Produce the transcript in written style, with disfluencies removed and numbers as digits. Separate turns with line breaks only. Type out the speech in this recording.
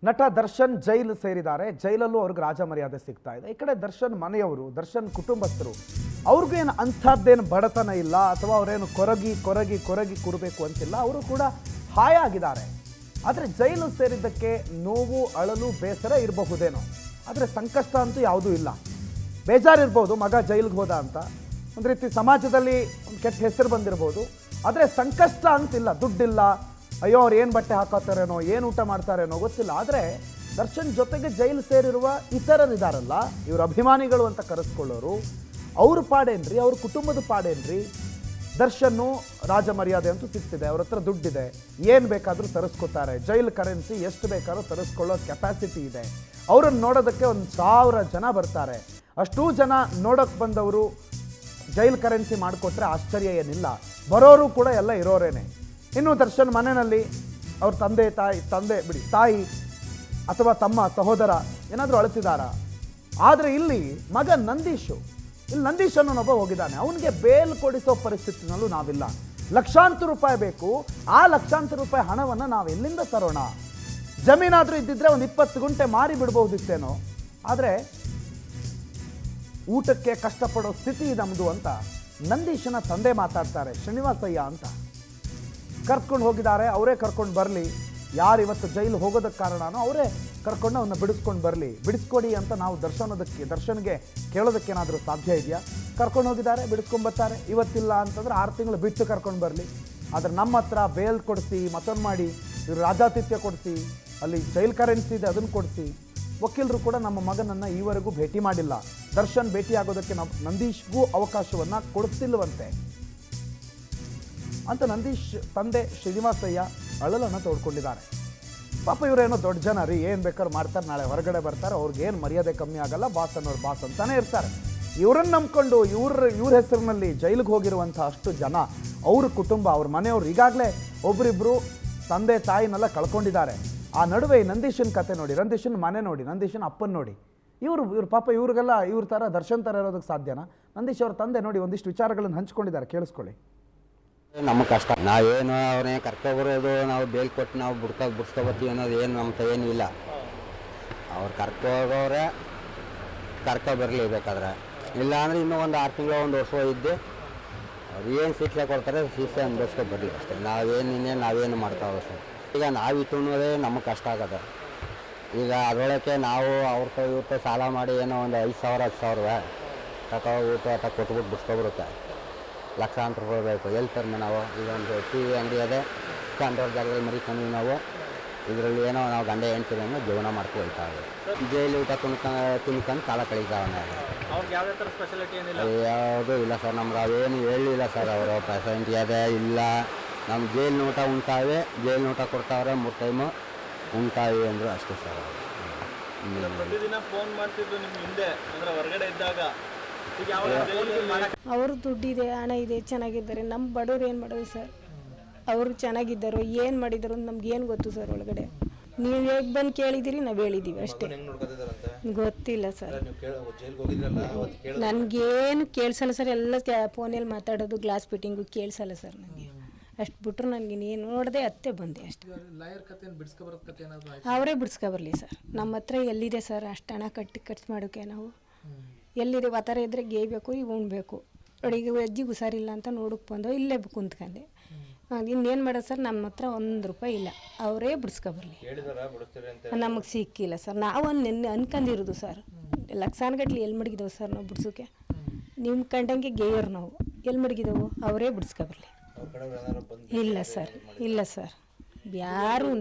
ನಟ ದರ್ಶನ್ ಜೈಲು ಸೇರಿದ್ದಾರೆ. ಜೈಲಲ್ಲೂ ಅವ್ರಿಗೆ ರಾಜ ಮರ್ಯಾದೆ ಸಿಗ್ತಾ ಇದೆ. ಈ ಕಡೆ ದರ್ಶನ್ ಮನೆಯವರು, ದರ್ಶನ್ ಕುಟುಂಬಸ್ಥರು, ಅವ್ರಿಗೇನು ಅಂಥದ್ದೇನು ಬಡತನ ಇಲ್ಲ ಅಥವಾ ಅವರೇನು ಕೊರಗಿ ಕೂರಬೇಕು ಅಂತಿಲ್ಲ. ಅವರು ಕೂಡ ಹಾಯಾಗಿದ್ದಾರೆ. ಆದರೆ ಜೈಲು ಸೇರಿದ್ದಕ್ಕೆ ನೋವು, ಅಳಲು, ಬೇಸರ ಇರಬಹುದೇನೋ, ಆದರೆ ಸಂಕಷ್ಟ ಅಂತೂ ಯಾವುದೂ ಇಲ್ಲ. ಬೇಜಾರಿರ್ಬೋದು ಮಗ ಜೈಲಿಗೆ ಹೋದ ಅಂತ, ಒಂದು ರೀತಿ ಸಮಾಜದಲ್ಲಿ ಒಂದು ಕೆಟ್ಟ ಹೆಸರು ಬಂದಿರ್ಬೋದು, ಆದರೆ ಸಂಕಷ್ಟ ಅಂತಿಲ್ಲ. ದುಡ್ಡಿಲ್ಲ, ಅಯ್ಯೋ ಅವ್ರು ಏನು ಬಟ್ಟೆ ಹಾಕೋತಾರೇನೋ, ಏನು ಊಟ ಮಾಡ್ತಾರೇನೋ ಗೊತ್ತಿಲ್ಲ. ಆದರೆ ದರ್ಶನ್ ಜೊತೆಗೆ ಜೈಲು ಸೇರಿರುವ ಇತರರಿದ್ದಾರಲ್ಲ, ಇವ್ರ ಅಭಿಮಾನಿಗಳು ಅಂತ ಕರೆಸ್ಕೊಳ್ಳೋರು, ಅವ್ರ ಪಾಡೇನ್ರಿ, ಅವ್ರ ಕುಟುಂಬದ ಪಾಡೇನ್ರಿ. ದರ್ಶನ್ನು ರಾಜ ಮರ್ಯಾದೆ ಅಂತೂ ಸಿಗ್ತಿದೆ, ಅವ್ರ ಹತ್ರ ದುಡ್ಡಿದೆ, ಏನು ಬೇಕಾದರೂ ತರಿಸ್ಕೊತಾರೆ. ಜೈಲ್ ಕರೆನ್ಸಿ ಎಷ್ಟು ಬೇಕಾದ್ರೂ ತರಿಸ್ಕೊಳ್ಳೋ ಕೆಪಾಸಿಟಿ ಇದೆ. ಅವರನ್ನು ನೋಡೋದಕ್ಕೆ 1000 ಜನ ಬರ್ತಾರೆ. ಅಷ್ಟೂ ಜನ ನೋಡೋಕ್ಕೆ ಬಂದವರು ಜೈಲ್ ಕರೆನ್ಸಿ ಮಾಡಿಕೊಟ್ರೆ ಆಶ್ಚರ್ಯ ಏನಿಲ್ಲ. ಬರೋರು ಕೂಡ ಎಲ್ಲ ಇರೋರೇನೆ. ಇನ್ನು ದರ್ಶನ್ ಮನೆಯಲ್ಲಿ ಅವ್ರ ತಾಯಿ ಅಥವಾ ತಮ್ಮ ಸಹೋದರ ಏನಾದರೂ ಅಳ್ತಿದಾರ. ಆದರೆ ಇಲ್ಲಿ ಮಗ ನಂದೀಶ್ ಅನ್ನೋನೊಬ್ಬ ಹೋಗಿದ್ದಾನೆ. ಅವನಿಗೆ ಬೇಲ್ ಕೊಡಿಸೋ ಪರಿಸ್ಥಿತಿನಲ್ಲೂ ನಾವಿಲ್ಲ. ಲಕ್ಷಾಂತರ ರೂಪಾಯಿ ಬೇಕು. ಆ ಲಕ್ಷಾಂತರ ರೂಪಾಯಿ ಹಣವನ್ನು ನಾವು ಎಲ್ಲಿಂದ ತರೋಣ? ಜಮೀನಾದರೂ ಇದ್ದಿದ್ರೆ ಒಂದು 20 ಗುಂಟೆ ಮಾರಿ ಬಿಡ್ಬೋದಿತ್ತೇನೋ. ಆದರೆ ಊಟಕ್ಕೆ ಕಷ್ಟಪಡೋ ಸ್ಥಿತಿ ನಮ್ಮದು ಅಂತ ನಂದೀಶನ ತಂದೆ ಮಾತಾಡ್ತಾರೆ. ಶ್ರೀನಿವಾಸಯ್ಯ ಅಂತ ಕರ್ಕೊಂಡು ಹೋಗಿದ್ದಾರೆ. ಅವರೇ ಕರ್ಕೊಂಡು ಬರಲಿ. ಯಾರು ಇವತ್ತು ಜೈಲು ಹೋಗೋದಕ್ಕೆ ಕಾರಣನೋ ಅವರೇ ಕರ್ಕೊಂಡು ಅವನ್ನ ಬಿಡಿಸ್ಕೊಡಿ ಅಂತ ನಾವು ದರ್ಶನ್ಗೆ ಕೇಳೋದಕ್ಕೇನಾದರೂ ಸಾಧ್ಯ ಇದೆಯಾ? ಕರ್ಕೊಂಡು ಹೋಗಿದ್ದಾರೆ, ಬಿಡಿಸ್ಕೊಂಡ್ಬರ್ತಾರೆ. ಇವತ್ತಿಲ್ಲ ಅಂತಂದ್ರೆ 6 ತಿಂಗಳು ಬಿಟ್ಟು ಕರ್ಕೊಂಡು ಬರಲಿ. ಆದರೆ ನಮ್ಮ ಹತ್ರ ಬೇಲ್ ಕೊಡಿಸಿ, ಮತ್ತೊಂದು ಮಾಡಿ, ಇವರು ರಾಜಾತಿಥ್ಯ ಕೊಡಿಸಿ, ಅಲ್ಲಿ ಜೈಲ್ ಕರೆನ್ಸಿ ಇದೆ ಅದನ್ನು ಕೊಡಿಸಿ. ವಕೀಲರು ಕೂಡ ನಮ್ಮ ಮಗನನ್ನು ಈವರೆಗೂ ಭೇಟಿ ಮಾಡಿಲ್ಲ. ದರ್ಶನ್ ಭೇಟಿ ಆಗೋದಕ್ಕೆ ನಂದೀಶ್ಗೂ ಅವಕಾಶವನ್ನು ಕೊಡಿಸ್ತಿಲ್ವಂತೆ ಅಂತ ನಂದೀಶ್ ತಂದೆ ಶ್ರೀನಿವಾಸಯ್ಯ ಅಳಲನ್ನು ತೋಡ್ಕೊಂಡಿದ್ದಾರೆ. ಪಾಪ ಇವರೇನೋ ದೊಡ್ಡ ಜನ ರೀ, ಏನು ಬೇಕಾದ್ರೂ ಮಾಡ್ತಾರೆ, ನಾಳೆ ಹೊರಗಡೆ ಬರ್ತಾರೆ, ಅವ್ರಿಗೇನು ಮರ್ಯಾದೆ ಕಮ್ಮಿ ಆಗಲ್ಲ, ಬಾಸ್ ಅನ್ನೋರು ಬಾಸ್ ಅಂತಾನೆ ಇರ್ತಾರೆ. ಇವರನ್ನು ನಂಬ್ಕೊಂಡು ಇವ್ರ ಹೆಸರಿನಲ್ಲಿ ಜೈಲಿಗೆ ಹೋಗಿರುವಂಥ ಅಷ್ಟು ಜನ, ಅವ್ರ ಕುಟುಂಬ, ಅವ್ರ ಮನೆಯವರು ಈಗಾಗಲೇ ಒಬ್ಬರಿಬ್ಬರು ತಂದೆ ತಾಯಿನೆಲ್ಲ ಕಳ್ಕೊಂಡಿದ್ದಾರೆ. ಆ ನಡುವೆ ಈ ನಂದೀಶನ ಕತೆ ನೋಡಿ, ನಂದೀಶನ ಮನೆ ನೋಡಿ, ನಂದೀಶನ ಅಪ್ಪನ ನೋಡಿ. ಇವ್ರು ಪಾಪ ಇವ್ರಿಗೆಲ್ಲ ಇವ್ರ ಥರ ದರ್ಶನ್ ಥರ ಇರೋದಕ್ಕೆ ಸಾಧ್ಯನಾ? ನಂದೀಶ್ ಅವ್ರ ತಂದೆ ನೋಡಿ ಒಂದಿಷ್ಟು ವಿಚಾರಗಳನ್ನು ಹಂಚ್ಕೊಂಡಿದ್ದಾರೆ, ಕೇಳಿಸ್ಕೊಳ್ಳಿ.
ನಮಗೆ ಕಷ್ಟ. ನಾವೇನು ಅವ್ರನ್ನೇ ಕರ್ಕೊಬರೋದು, ನಾವು ಬೇಲ್ ಕೊಟ್ಟು ನಾವು ಬಿಡ್ಸ್ಕೊಬರ್ತೀವಿ ಅನ್ನೋದು ಏನು ನಮ್ಮ ಏನೂ ಇಲ್ಲ. ಅವ್ರು ಕರ್ಕೋಗೋರೆ ಕರ್ಕೊಬರ್ಲೇಬೇಕಾದ್ರೆ, ಇಲ್ಲ ಅಂದರೆ ಇನ್ನೂ ಒಂದು 6 ತಿಂಗಳು 1 ವರ್ಷ ಇದ್ದು ಅವ್ರು ಏನು ಶಿಕ್ಷೆ ಕೊಡ್ತಾರೆ ಶಿಕ್ಷೆ ಅನ್ಭವಿಸ್ಕೊ ಬರಲಿ ಅಷ್ಟೇ. ನಾವೇನು ಮಾಡ್ತಾವೆ ಸರ್. ಈಗ ನಾವಿತ್ತು ಅನ್ನೋದೇ ನಮಗೆ ಕಷ್ಟ ಆಗದೆ. ಈಗ ಅದರೊಳಕ್ಕೆ ನಾವು ಇವ್ರ ಸಾಲ ಮಾಡಿ ಏನೋ ಒಂದು 5,000 10,000 ತಗೋ ಊಟ ಕೊಟ್ಬಿಟ್ಟು ಬಿಡ್ಸ್ಕೊಬರುತ್ತೆ. ಲಕ್ಷಾಂತರ ರೂಪಾಯಿ ಬೇಕು. ಎಲ್ಲಿ ತರ್ಮೆ ನಾವು? ಈಗ ಒಂದು TV ಅಂಗಡಿ ಅದೇ ಕಂಡವ್ರ ಜಾಗದಲ್ಲಿ ಮರಿಕೊಂಡು ನಾವು ಇದರಲ್ಲಿ ಏನೋ ನಾವು ಗಂಡ ಹೆಂಡ್ತಿರನ್ನು ಜೀವನ ಮಾಡ್ಕೊ ಹೋಗ್ತಾವೆ. ಜೈಲು ಊಟ ತಿನ್ಕೊಂಡು ಕಾಲ ಕಳೀತಾವನೆ. ಯಾವುದೂ ಇಲ್ಲ ಸರ್, ನಮ್ಗೆ ಅವೇನು ಹೇಳಿಲ್ಲ ಸರ್. ಅವರು ಫೆಸಿಲಿಟಿ ಅದೇ ಇಲ್ಲ. ನಮ್ಮ ಜೈಲಿನ ಊಟ ಉಂಟಾವೆ, ಜೈಲಿನ ಊಟ ಕೊಡ್ತಾವ್ರೆ 3 ಟೈಮು ಉಂಟಾವೆ ಅಂದರು ಅಷ್ಟೇ ಸರ್.
ಪ್ರತಿದಿನ ಫೋನ್ ಮಾಡ್ತಿದ್ದು ನಿಮ್ಮ ಹಿಂದೆ ಅಂದರೆ ಹೊರಗಡೆ ಇದ್ದಾಗ
ಅವರು ದುಡ್ಡಿದೆ, ಹಣ ಇದೆ, ಚೆನ್ನಾಗಿದ್ದಾರೆ. ನಮ್ಮ ಬಡವ್ರು ಏನು ಮಾಡೋದು ಸರ್? ಅವರು ಚೆನ್ನಾಗಿದ್ದರು, ಏನು ಮಾಡಿದರು ನಮ್ಗೇನು ಗೊತ್ತು ಸರ್? ಒಳಗಡೆ ನೀವು ಹೇಗೆ ಬಂದು ಕೇಳಿದ್ದೀರಿ, ನಾವು ಹೇಳಿದ್ದೀವಿ ಅಷ್ಟೇ. ಗೊತ್ತಿಲ್ಲ ಸರ್, ನನಗೇನು ಕೇಳಿಸಲ್ಲ ಸರ್. ಎಲ್ಲ ಫೋನಲ್ಲಿ ಮಾತಾಡೋದು, ಗ್ಲಾಸ್ ಫಿಟ್ಟಿಂಗು ಕೇಳಿಸಲ್ಲ ಸರ್ ನನಗೆ. ಅಷ್ಟು ಬಿಟ್ಟರು ನನಗೆ ನೀನು ನೋಡದೆ ಅತ್ತೆ ಬಂದೆ ಅಷ್ಟೇ. ಅವರೇ ಬಿಡಿಸ್ಕೊಬರ್ಲಿ ಸರ್. ನಮ್ಮ ಹತ್ರ ಎಲ್ಲಿದೆ ಸರ್ ಅಷ್ಟು ಹಣ ಖರ್ಚು ಮಾಡೋಕ್ಕೆ? ನಾವು ಎಲ್ಲಿದೆ? ಆ ಇದ್ದರೆ ಗೇಯ್ಬೇಕು, ಈಗ ಉಣ್ಬೇಕು. ಅಡುಗೆ ಅಜ್ಜಿಗೆ ಹುಷಾರಿಲ್ಲ ಅಂತ ನೋಡಕ್ಕೆ ಬಂದು ಇಲ್ಲೇ ಕುಂತ್ಕೊಂಡೆ. ಇನ್ನೇನು ಮಾಡೋದು ಸರ್? ನಮ್ಮ ಹತ್ರ 1 ರೂಪಾಯಿ ಇಲ್ಲ. ಅವರೇ ಬಿಡಿಸ್ಕೊಬರ್ಲಿ. ನಮಗೆ ಸಿಕ್ಕಿಲ್ಲ ಸರ್. ನಾವು ನೆನ್ನೆ ಅನ್ಕೊಂಡಿರೋದು ಸರ್. ಲಕ್ಷಾನುಗಟ್ಲೆ ಎಲ್ಲಿ ಮಡಗಿದವು ಸರ್ ನಾವು ಬಿಡ್ಸೋಕ್ಕೆ? ನಿಮ್ಮ ಕಂಡಂಗೆ ಗೇಯರು ನಾವು ಎಲ್ಲಿ ಮಡಗಿದವು? ಅವರೇ ಬಿಡಿಸ್ಕೊಬರ್ಲಿ. ಇಲ್ಲ ಸರ್ ಯಾರು